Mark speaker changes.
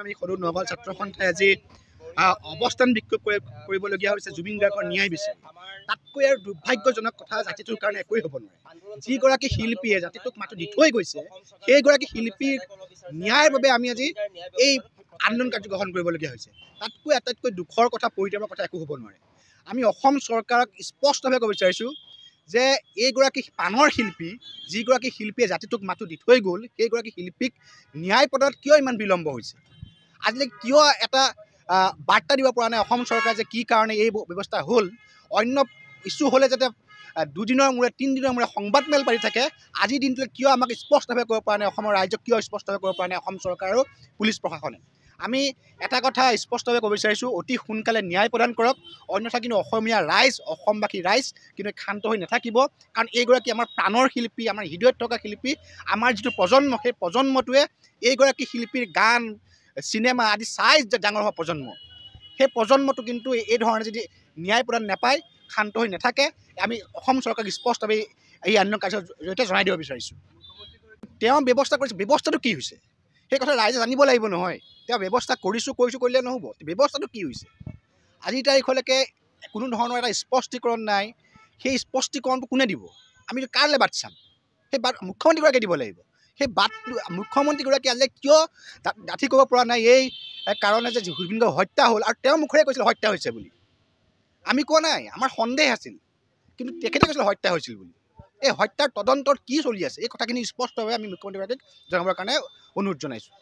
Speaker 1: আমি সদৌ নগাঁও ছাত্ৰ সন্থাই আজি অৱস্থান বিক্ষোভ কৰিবলগীয়া হৈছে জুবিন গাৰ্গৰ ন্যায় বিচাৰি। তাতকৈ আৰু দুৰ্ভাগ্যজনক কথা জাতিটোৰ কাৰণে একোৱেই হ'ব নোৱাৰে। যিগৰাকী শিল্পীয়ে জাতিটোক মাথো দি থৈ গৈছে, সেইগৰাকী শিল্পীৰ ন্যায়ৰ বাবে আমি আজি এই আন্দোলন কাৰ্য গ্ৰহণ কৰিবলগীয়া হৈছে। তাতকৈ আটাইতকৈ দুখৰ কথা, পৰিতাপৰ কথা একো হ'ব নোৱাৰে। আমি অসম চৰকাৰক স্পষ্টভাৱে ক'ব বিচাৰিছোঁ যে এইগৰাকী প্ৰাণৰ শিল্পী, যিগৰাকী শিল্পীয়ে জাতিটোক মাথো দি থৈ গ'ল, সেইগৰাকী শিল্পীক ন্যায় প্ৰদানত কিয় ইমান বিলম্ব হৈছে? আজিলৈকে কিয় এটা বাৰ্তা দিব পৰা নাই অসম চৰকাৰে যে কি কাৰণে এই ব্যৱস্থা হ'ল? অন্য ইছ্যু হ'লে যাতে দুদিনৰ মূৰে 3 দিনৰ মূৰে সংবাদমেল পাতি থাকে, আজিৰ দিনটোলৈ কিয় আমাক স্পষ্টভাৱে ক'ব পৰা নাই? অসমৰ ৰাইজক কিয় স্পষ্টভাৱে ক'ব পৰা নাই অসম চৰকাৰ আৰু পুলিচ প্ৰশাসনে? আমি এটা কথা স্পষ্টভাৱে ক'ব বিচাৰিছোঁ, অতি সোনকালে ন্যায় প্ৰদান কৰক। অন্যথা কিন্তু অসমীয়া ৰাইজ, অসমবাসী ৰাইজ কিন্তু ক্ষান্ত হৈ নাথাকিব। কাৰণ এইগৰাকী আমাৰ প্ৰাণৰ শিল্পী, আমাৰ হৃদয়ত থকা শিল্পী। আমাৰ যিটো প্ৰজন্ম, সেই প্ৰজন্মটোৱে এইগৰাকী শিল্পীৰ গান, চিনেমা আদি চাই ডাঙৰ হোৱা প্ৰজন্ম। সেই প্ৰজন্মটো কিন্তু এই ধৰণে যদি ন্যায় প্ৰদান নাপায়, ক্ষান্ত হৈ নাথাকে, আমি অসম চৰকাৰক স্পষ্টভাৱে এই আন্দোলন কাৰ্যৰ জৰিয়তে জনাই দিব বিচাৰিছোঁ। তেওঁ ব্যৱস্থা কৰিছে, ব্যৱস্থাটো কি হৈছে সেই কথা ৰাইজে জানিব লাগিব নহয়। তেওঁ ব্যৱস্থা কৰিছোঁ কৰিলে নহ'ব, ব্যৱস্থাটো কি হৈছে? আজিৰ তাৰিখলৈকে কোনো ধৰণৰ এটা স্পষ্টীকৰণ নাই। সেই স্পষ্টীকৰণটো কোনে দিব? আমি কাৰলৈ বাট চাম? সেই বাট মুখ্যমন্ত্ৰীগৰাকীয়ে দিব লাগিব। সেই বাটটো মুখ্যমন্ত্ৰীগৰাকীয়ে আজিলৈ কিয় ডাঠি ক'ব পৰা নাই এই কাৰণে যে জুবিন গাৰ্গৰ হত্যা হ'ল, আৰু তেওঁ মুখেৰে কৈছিল হত্যা হৈছে বুলি? আমি কোৱা নাই, আমাৰ সন্দেহ আছিল, কিন্তু তেখেতে কৈছিল হত্যা হৈছিল বুলি। এই হত্যাৰ তদন্তত কি চলি আছে, এই কথাখিনি স্পষ্টভাৱে আমি মুখ্যমন্ত্ৰীগৰাকীক জনাবৰ কাৰণে অনুৰোধ জনাইছোঁ।